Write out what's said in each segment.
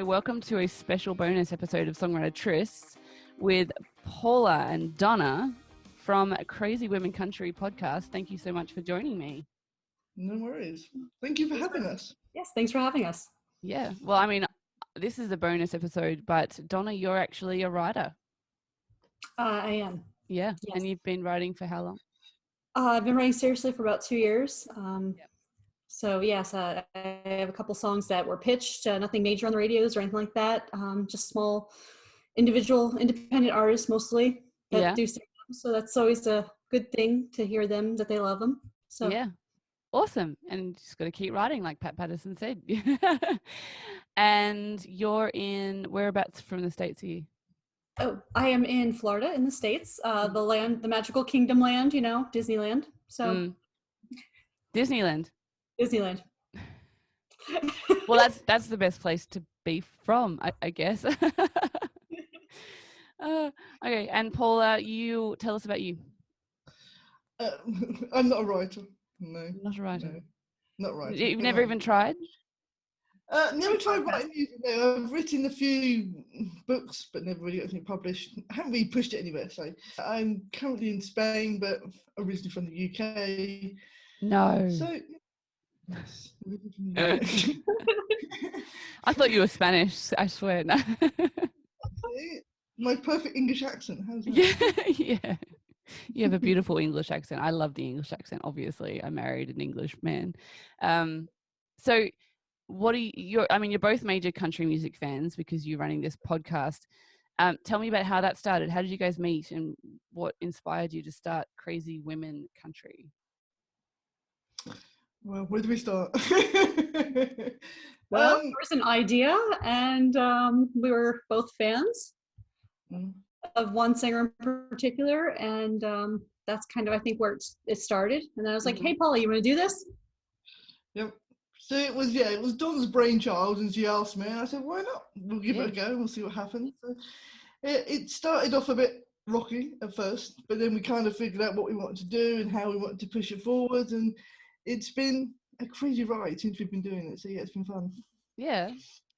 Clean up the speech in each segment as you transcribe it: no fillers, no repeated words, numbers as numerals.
welcome to a special bonus episode of Songwriter Trysts with Paula and Donna from Crazy Women Country podcast. Thank you so much for joining me. No worries. Thank you for having us. Yes, thanks for having us. Yeah, well, I mean, this is a bonus episode, but Donna, you're actually a writer. I am. Yeah, Yes. and you've been writing for how long? I've been writing seriously for about 2 years. Yep. So yes, I have a couple songs that were pitched, nothing major on the radios or anything like that. Just small independent artists mostly that do sing them. So that's always a good thing to hear them, that they love them. So yeah, awesome. And just got to keep writing, like Pat Patterson said. And you're in, whereabouts from the States are you? Oh, I am in Florida in the States, the magical kingdom land, Disneyland. So Disneyland. Disneyland. Well, that's the best place to be from, I guess. Okay, and Paula, you tell us about you. I'm not a writer. No. Not a writer. No, not writing. You've never even tried? Never tried writing music. No, I've written a few books, but never really got anything published. I haven't really pushed it anywhere. So I'm currently in Spain, but originally from the UK. No. So yes, originally from the UK. I thought you were Spanish. I swear. No. My perfect English accent. How's that? Yeah. You have a beautiful English accent. I love the English accent. Obviously, I married an English man. So, what are you're both major country music fans because you're running this podcast. Tell me about how that started. How did you guys meet, and what inspired you to start Crazy Women Country? Well, where do we start? Well, there was an idea, and we were both fans of one singer in particular, and that's kind of, I think, where it started. And then I was like, "Hey, Paula, you want to do this?" Yep. So it was Donna's brainchild, and she asked me, and I said, "Why not? We'll give it a go. We'll see what happens." So it started off a bit rocky at first, but then we kind of figured out what we wanted to do and how we wanted to push it forward, and it's been a crazy ride since we've been doing it. So yeah, it's been fun. Yeah.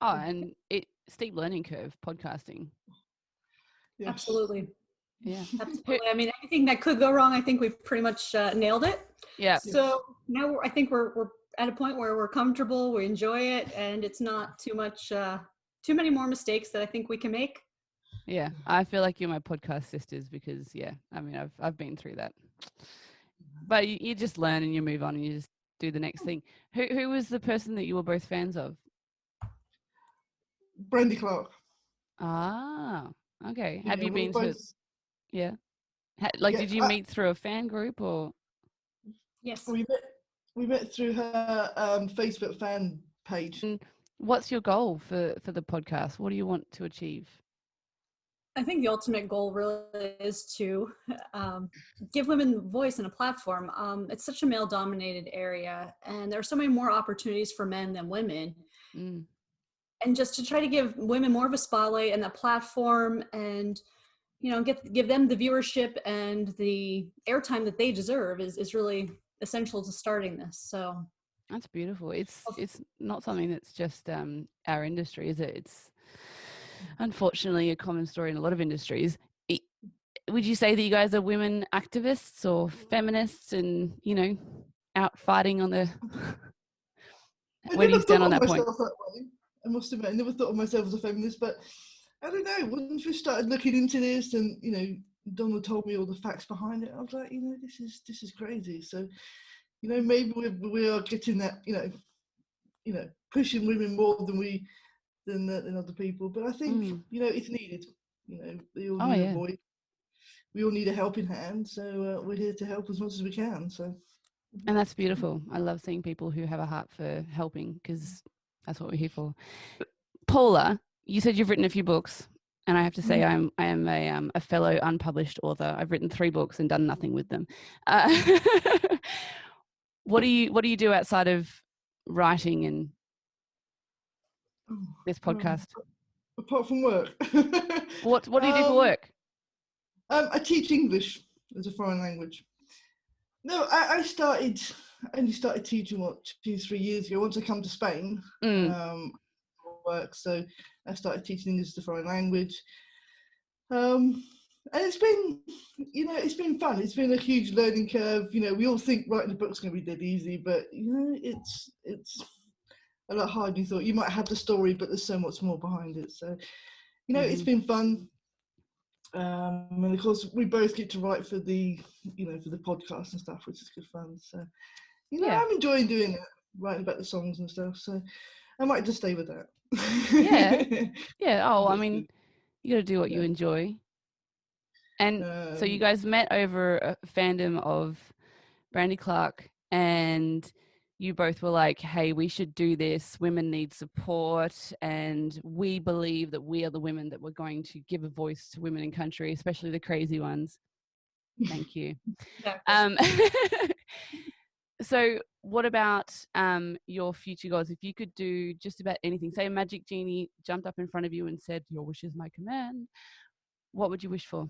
Oh, and steep learning curve, podcasting. Yes. Absolutely. Yeah. Absolutely. I mean, anything that could go wrong, I think we've pretty much nailed it. Yeah. So now I think we're at a point where we're comfortable, we enjoy it, and it's not too many more mistakes that I think we can make. Yeah, I feel like you're my podcast sisters because, I've been through that. But you just learn and you move on and you just do the next thing. Who was the person that you were both fans of? Brandy Clark. Ah, okay. Yeah, Have you been to? Yeah. Did you meet through a fan group or? Yes. We met through her Facebook fan page. And what's your goal for the podcast? What do you want to achieve? I think the ultimate goal really is to give women voice and a platform. It's such a male-dominated area, and there are so many more opportunities for men than women. And just to try to give women more of a spotlight and a platform, and give them the viewership and the airtime that they deserve is really essential to starting this. So that's beautiful. It's not something that's just our industry, is it? It's unfortunately a common story in a lot of industries. Would you say that you guys are women activists or feminists and out fighting on the where do you stand on that point? I must admit, I never thought of myself as a feminist, but I don't know, once we started looking into this and Donna told me all the facts behind it, I was like, this is crazy. So maybe we are getting that pushing women more than other people, but I think it's needed. They all need a voice. We all need a helping hand, so we're here to help as much as we can. So, and that's beautiful. I love seeing people who have a heart for helping because that's what we're here for. Paula, you said you've written a few books, and I have to say I am a fellow unpublished author. I've written 3 books and done nothing with them. What do you do outside of writing and this podcast? Apart from work. What do you do for work? I teach English as a foreign language. No, I only started teaching 2-3 years ago. Once I come to Spain, work. So I started teaching English as a foreign language. And it's been, it's been fun. It's been a huge learning curve. We all think writing a book's going to be dead easy, but it's a lot harder than you thought. You might have the story, but there's so much more behind it. So, it's been fun. And of course, we both get to write for the, for the podcast and stuff, which is good fun. So, I'm enjoying doing it, writing about the songs and stuff. So, I might just stay with that. Yeah. Oh, I mean, you got to do what you enjoy. And so you guys met over a fandom of Brandy Clark, and you both were like, hey, we should do this. Women need support. And we believe that we are the women that we're going to give a voice to women in country, especially the crazy ones. Thank you. So what about your future goals? If you could do just about anything, say a magic genie jumped up in front of you and said, your wish is my command, what would you wish for?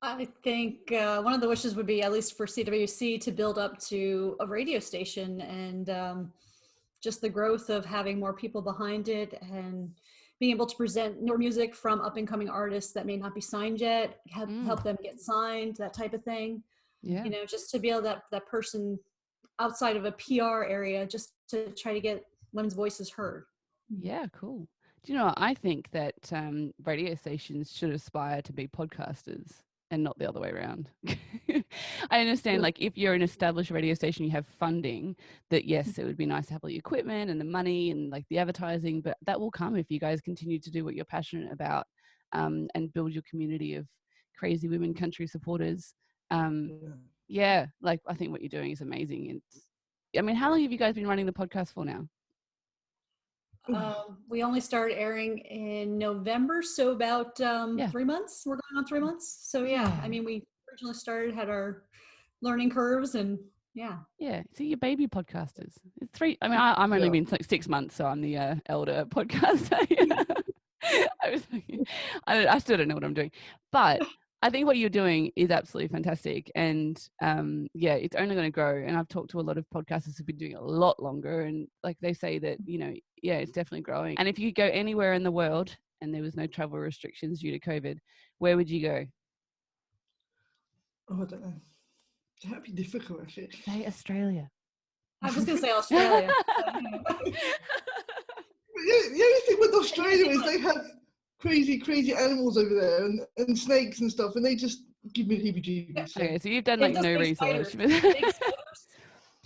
I think one of the wishes would be, at least for CWC, to build up to a radio station, and just the growth of having more people behind it and being able to present more music from up and coming artists that may not be signed yet, help them get signed, that type of thing. Yeah. Just to be able that person outside of a PR area, just to try to get women's voices heard. Yeah, cool. Do you know what? I think that radio stations should aspire to be podcasters and not the other way around. I understand, like, if you're an established radio station, you have funding, that yes, it would be nice to have all the equipment and the money and like the advertising, but that will come if you guys continue to do what you're passionate about, and build your community of crazy women country supporters. Yeah, like I think what you're doing is amazing. I mean, how long have you guys been running the podcast for now? We only started airing in November, so about 3 months. We're going on 3 months. So yeah, I mean, we originally started, had our learning curves, and yeah. So you're baby podcasters. It's 3. I mean, I'm only been like 6 months, so I'm the elder podcaster. I still don't know what I'm doing, but I think what you're doing is absolutely fantastic. And it's only going to grow. And I've talked to a lot of podcasters who've been doing it a lot longer. And like they say that, it's definitely growing. And if you go anywhere in the world and there was no travel restrictions due to COVID, where would you go? Oh, I don't know. That'd be difficult, actually. Say Australia. I was going to say Australia. The only thing with Australia is they have crazy animals over there and snakes and stuff, and they just give me heebie-jeebies. So. Okay, so you've done like no research.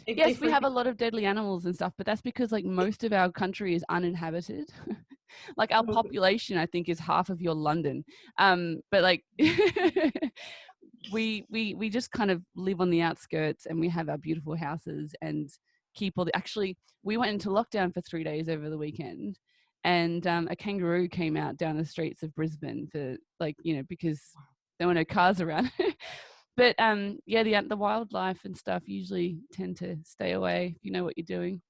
Yes, we have a lot of deadly animals and stuff, but that's because like most of our country is uninhabited. Like our population, I think, is half of your London. But like we just kind of live on the outskirts, and we have our beautiful houses and keep all the. Actually, we went into lockdown for 3 days over the weekend, and a kangaroo came out down the streets of Brisbane for because there were no cars around. But the wildlife and stuff usually tend to stay away if you know what you're doing.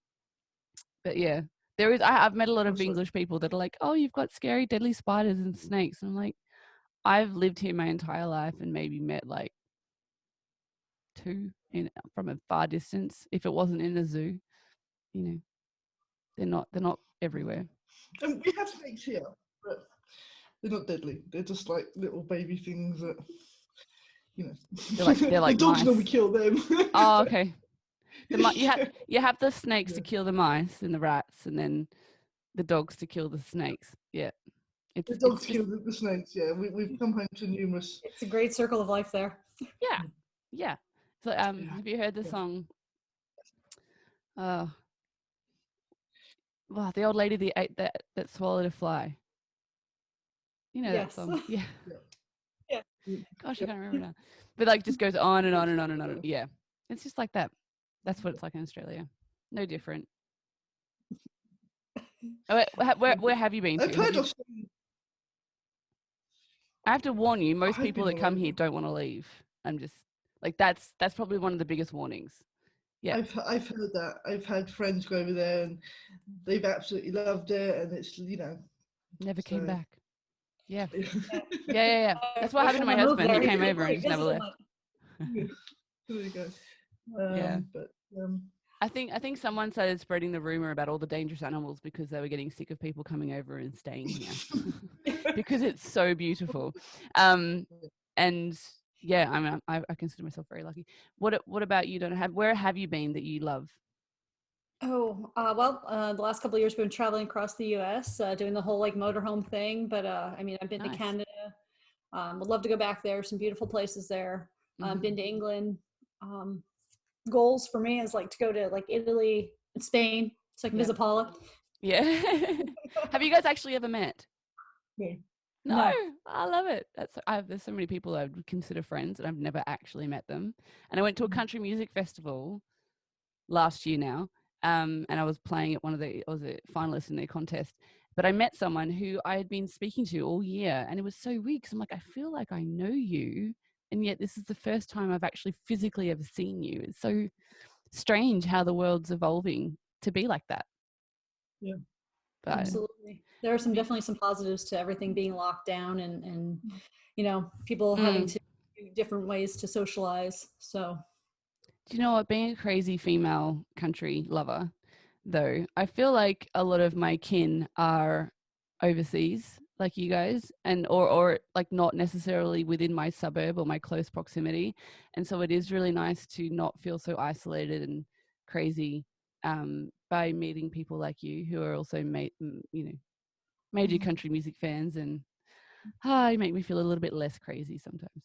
But yeah, there is. I've met a lot of English people that are like, "Oh, you've got scary, deadly spiders and snakes." And I'm like, I've lived here my entire life and maybe met like 2 from a far distance. If it wasn't in a zoo, they're not everywhere. We have snakes here, but they're not deadly. They're just like little baby things that. They're like the dogs mice. normally kill them. Oh, okay. You have the snakes to kill the mice and the rats, and then the dogs to kill the snakes. Yeah, the dogs kill the snakes. Yeah, we've come home to numerous. It's a great circle of life there. Yeah. So have you heard the song? Well, the old lady that swallowed a fly. You know that song? Yeah. Gosh, I can't remember now. But like just goes on and on and on and on. Yeah. It's just like that. That's what it's like in Australia. No different. Where have you been to? I've heard Australia. I have to warn you, most people that come here don't want to leave. I'm just like that's probably one of the biggest warnings. Yeah. I've heard that. I've had friends go over there and they've absolutely loved it, and it's never came back. Yeah. Yeah. That's what happened to my husband. He came over and just never left. There you go. Yeah. But I think someone started spreading the rumor about all the dangerous animals because they were getting sick of people coming over and staying here because it's so beautiful. And yeah, I consider myself very lucky. What about you? Where have you been that you love? Oh, the last couple of years we've been traveling across the U.S., doing the whole like motorhome thing. But I mean, I've been to Nice. Canada. Would love to go back there. Some beautiful places there. Been to England. Goals for me is like to go to like Italy and Spain so I can visit Paula. Yeah. Have you guys actually ever met? yeah. No, I love it. There's so many people I would consider friends and I've never actually met them. And I went to a country music festival last year now, and I was playing at I was a finalist in their contest. But I met someone who I had been speaking to all year, and it was so weird because I'm like, I feel like I know you, and yet this is the first time I've actually physically ever seen you. It's so strange how the world's evolving to be like that. Yeah. But absolutely. There are definitely some positives to everything being locked down and people having to do different ways to socialize. So do you know what? Being a crazy female country lover, though, I feel like a lot of my kin are overseas, like you guys, and or like not necessarily within my suburb or my close proximity, and so it is really nice to not feel so isolated and crazy by meeting people like you who are also major country music fans, and you make me feel a little bit less crazy sometimes.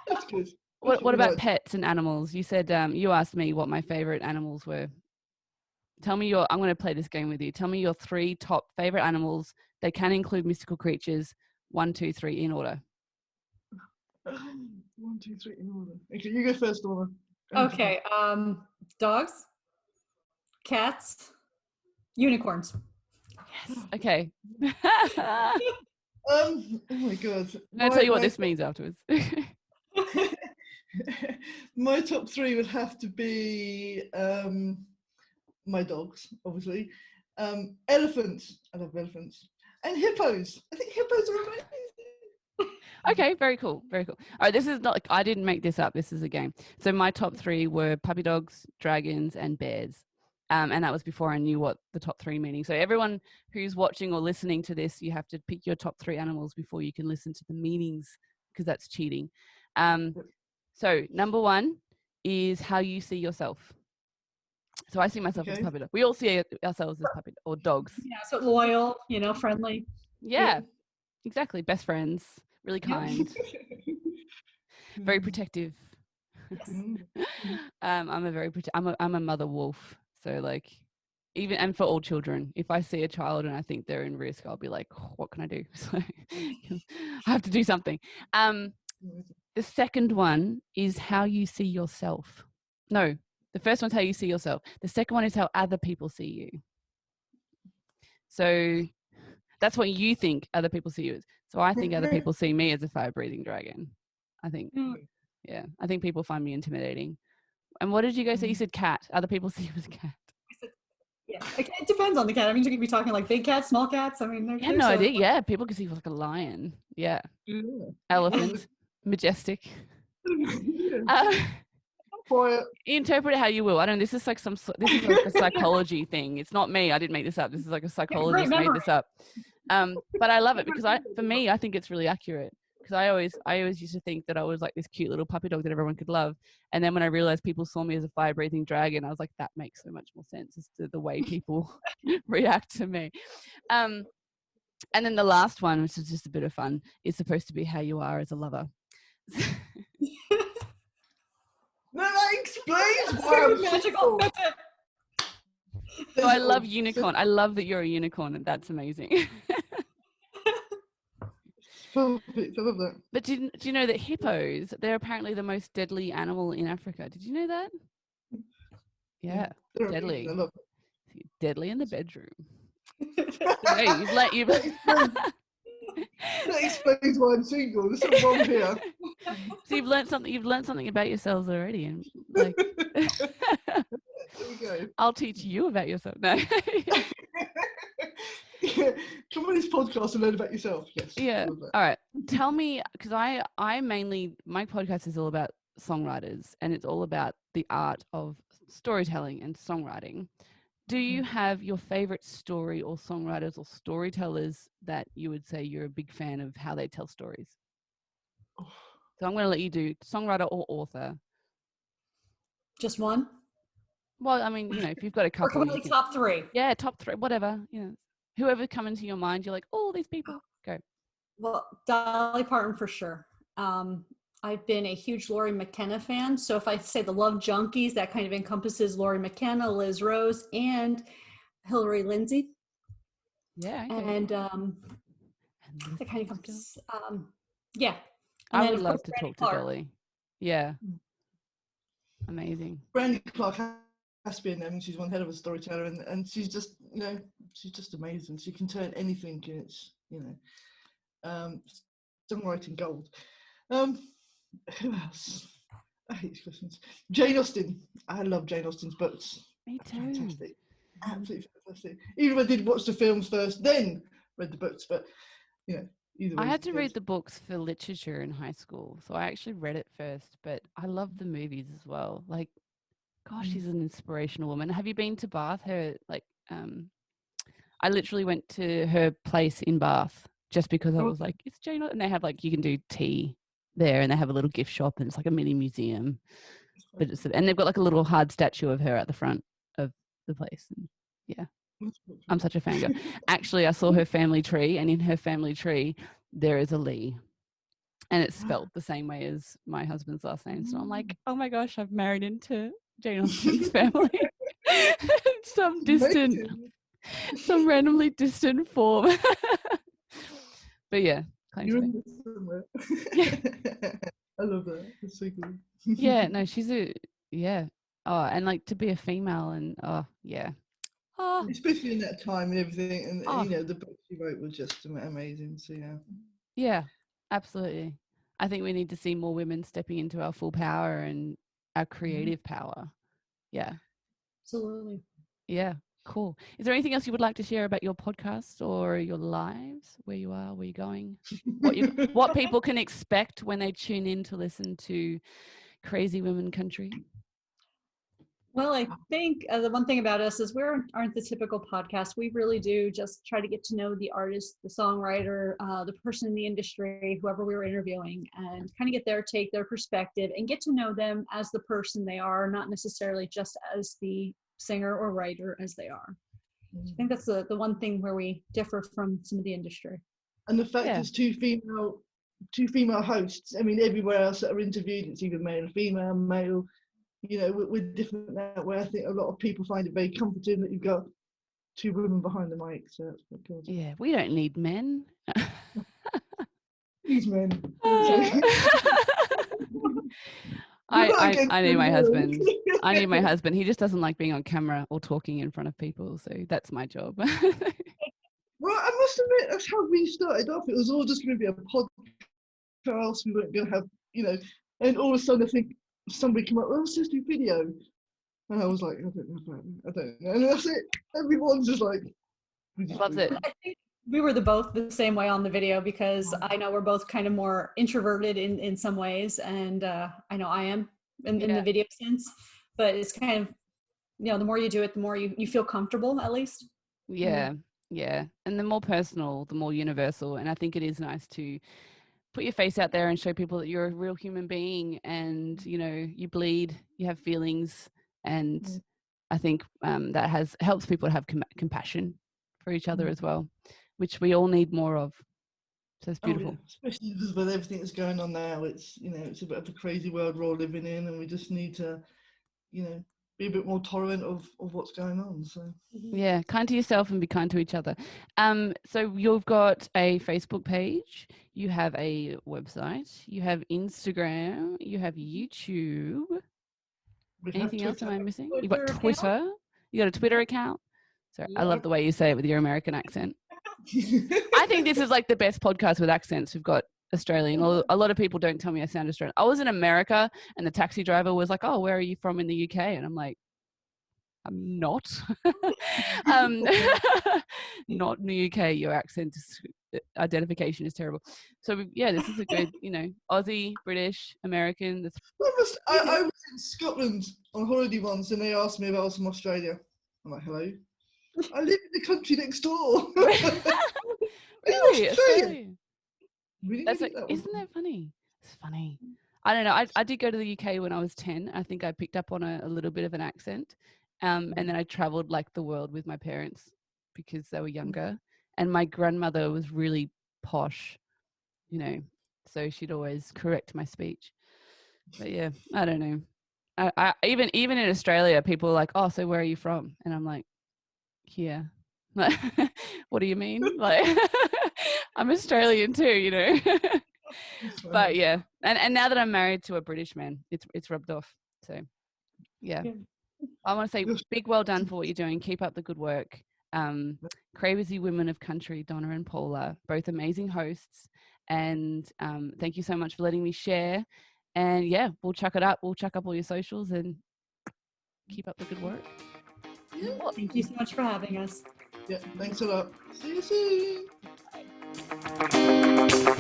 That's good. What about pets and animals? You said you asked me what my favorite animals were. I'm going to play this game with you. Tell me your 3 top favorite animals. They can include mystical creatures. 1, 2, 3 in order. 1, 2, 3 in order. Okay, you go first, Laura. okay, dogs, cats, unicorns. Yes. Okay. Oh my god. I'm going to tell you what this means afterwards. My top 3 would have to be my dogs, obviously. Elephants. I love elephants. And hippos. I think hippos are amazing. Okay, very cool. Very cool. All right, this is not, I didn't make this up. This is a game. So my top 3 were puppy dogs, dragons, and bears. And that was before I knew what the top 3 meaning. So everyone who's watching or listening to this, you have to pick your top 3 animals before you can listen to the meanings, because that's cheating. So number 1 is how you see yourself. So I see myself as a puppy dog. We all see ourselves as puppy or dogs. Yeah, so loyal, friendly. Yeah, exactly. Best friends, really kind, very protective. Yes. I'm a mother wolf. So like, and for all children, if I see a child and I think they're in risk, I'll be like, what can I do? So I have to do something. The second one is how you see yourself. No, the first one's how you see yourself. The second one is how other people see you. So that's what you think other people see you as. So I think other people see me as a fire-breathing dragon. I think people find me intimidating. And what did you guys say? You said cat. Other people see you as a cat. Yeah, it depends on the cat. I mean, you could be talking like big cats, small cats. I mean, I had no idea. Yeah, people can see you like a lion. Yeah. Elephant. Majestic. Interpret it how you will. I don't know. This is like a psychology thing. It's not me. I didn't make this up. This is like a psychologist made this up. But I love it because I think it's really accurate. Because I always used to think that I was like this cute little puppy dog that everyone could love. And then when I realized people saw me as a fire-breathing dragon, I was like, that makes so much more sense as to the way people react to me. And then the last one, which is just a bit of fun, is supposed to be how you are as a lover. No, that explains why I'm magical. That's it. So I love unicorn. I love that you're a unicorn, and that's amazing. Perfect. I love that. But do you know that hippos, they're apparently the most deadly animal in Africa? Did you know that? Yeah, deadly. I love it. Deadly in the bedroom. You've That explains why I'm single. There's something wrong here. So you've learned something about yourselves already, and like, there we go. I'll teach you about yourself. No. Come on this podcast and learn about yourself. Yes. Yeah. All right. Tell me, because I mainly, my podcast is all about songwriters, and it's all about the art of storytelling and songwriting. Do you have your favorite story or songwriters or storytellers that you would say you're a big fan of how they tell stories? So I'm going to let you do songwriter or author. Just one? Well, I mean, if you've got a Or couple, can we top three? Yeah, top three, whatever. Whoever come into your mind, you're like, oh, these people. Go. Well, Dolly Parton for sure. I've been a huge Laurie McKenna fan. So if I say the Love Junkies, that kind of encompasses Laurie McKenna, Liz Rose, and Hillary Lindsay. Yeah. Okay. And that kind of comes, yeah. And I then, would of love course, to Brandy talk Clark. to Dolly. Yeah. Amazing. Brandy Clark has to be in there. I mean, she's one hell of a storyteller, and she's just, she's just amazing. She can turn anything in its, songwriting gold. Who else? I hate these questions. Jane Austen. I love Jane Austen's books. Me too. Fantastic. Absolutely fantastic. Even if I did watch the films first, then read the books, but either way. I had to read the books for literature in high school, so I actually read it first, but I love the movies as well. Like, gosh, she's an inspirational woman. Have you been to Bath? I literally went to her place in Bath just because I was like, it's Jane Austen. And they have you can do tea there, and they have a little gift shop, and it's like a mini museum. But and they've got a little hard statue of her at the front of the place. And yeah, I'm such a fangirl. Actually, I saw her family tree, and in her family tree there is a Lee, and it's spelt the same way as my husband's last name. So I'm like, oh my gosh, I've married into Jane Austen's family. Some randomly distant form. But yeah, you're in this somewhere. Yeah. I love that. It's so cool. Yeah, no, she's oh, and to be a female, and especially in that time and everything, and the book she wrote was just amazing. So yeah, absolutely. I think we need to see more women stepping into our full power and our creative power. Yeah, absolutely. Yeah, cool. Is there anything else you would like to share about your podcast or your lives, where you are, where you're going, what people can expect when they tune in to listen to Crazy Women Country? Well, I think the one thing about us is we aren't the typical podcast. We really do just try to get to know the artist, the songwriter, the person in the industry, whoever we were interviewing, and kind of get their take, their perspective, and get to know them as the person they are, not necessarily just as the singer or writer as they are. I think that's the one thing where we differ from some of the industry. And the fact there's two female hosts. I mean, everywhere else that are interviewed, it's either male or female, male. We're different that way. I think a lot of people find it very comforting that you've got two women behind the mic. So that's quite cool. Yeah, we don't need men. These men. I need my husband. I need my husband. He just doesn't like being on camera or talking in front of people. So that's my job. Well, I must admit, that's how we started off. It was all just going to be a podcast. We weren't going to have, and all of a sudden I think somebody came up, well, let's just do video. And I was like, I don't know. And that's it. Everyone's just like, loves it. I think we were both the same way on the video, because I know we're both kind of more introverted in some ways. And I know I am in the video sense, but it's kind of, the more you do it, the more you feel comfortable, at least. Yeah. Yeah. And the more personal, the more universal. And I think it is nice to put your face out there and show people that you're a real human being, and you bleed, you have feelings, and I think that helps people to have compassion for each other as well, which we all need more of. So it's beautiful. Especially with everything that's going on now. It's it's a bit of a crazy world we're all living in, and we just need to be a bit more tolerant of what's going on. So yeah, kind to yourself and be kind to each other. So you've got a Facebook page, you have a website, you have Instagram, you have YouTube. Anything else am I missing? You've got Twitter. You got a Twitter account. Sorry, I love the way you say it with your American accent. I think this is the best podcast with accents. We've got Australian. A lot of people don't tell me I sound Australian. I was in America and the taxi driver was like, oh, where are you from in the UK? And I'm like, I'm not. Not in the UK. Your accent is identification is terrible. So yeah, this is a good, Aussie, British, American. I was in Scotland on holiday once, and they asked me if I was from Australia. I'm like, hello. I live in the country next door. Really, Australia. Australia. Really, That's really? isn't that funny? It's funny. I don't know. I did go to the UK when I was 10. I think I picked up on a little bit of an accent. And then I traveled like the world with my parents because they were younger. And my grandmother was really posh, so she'd always correct my speech. But yeah, I don't know. I even in Australia, people are like, "Oh, so where are you from?" And I'm like, "Here." Like, what do you mean? Like, I'm Australian too. But yeah, and now that I'm married to a British man, it's rubbed off. So yeah. I want to say big well done for what you're doing. Keep up the good work. Crazy Women of Country, Donna and Paula, both amazing hosts. And thank you so much for letting me share. And yeah, we'll chuck it up. We'll chuck up all your socials and keep up the good work. Yeah. Thank you so much for having us. Yeah, thanks a lot. See you soon. Bye.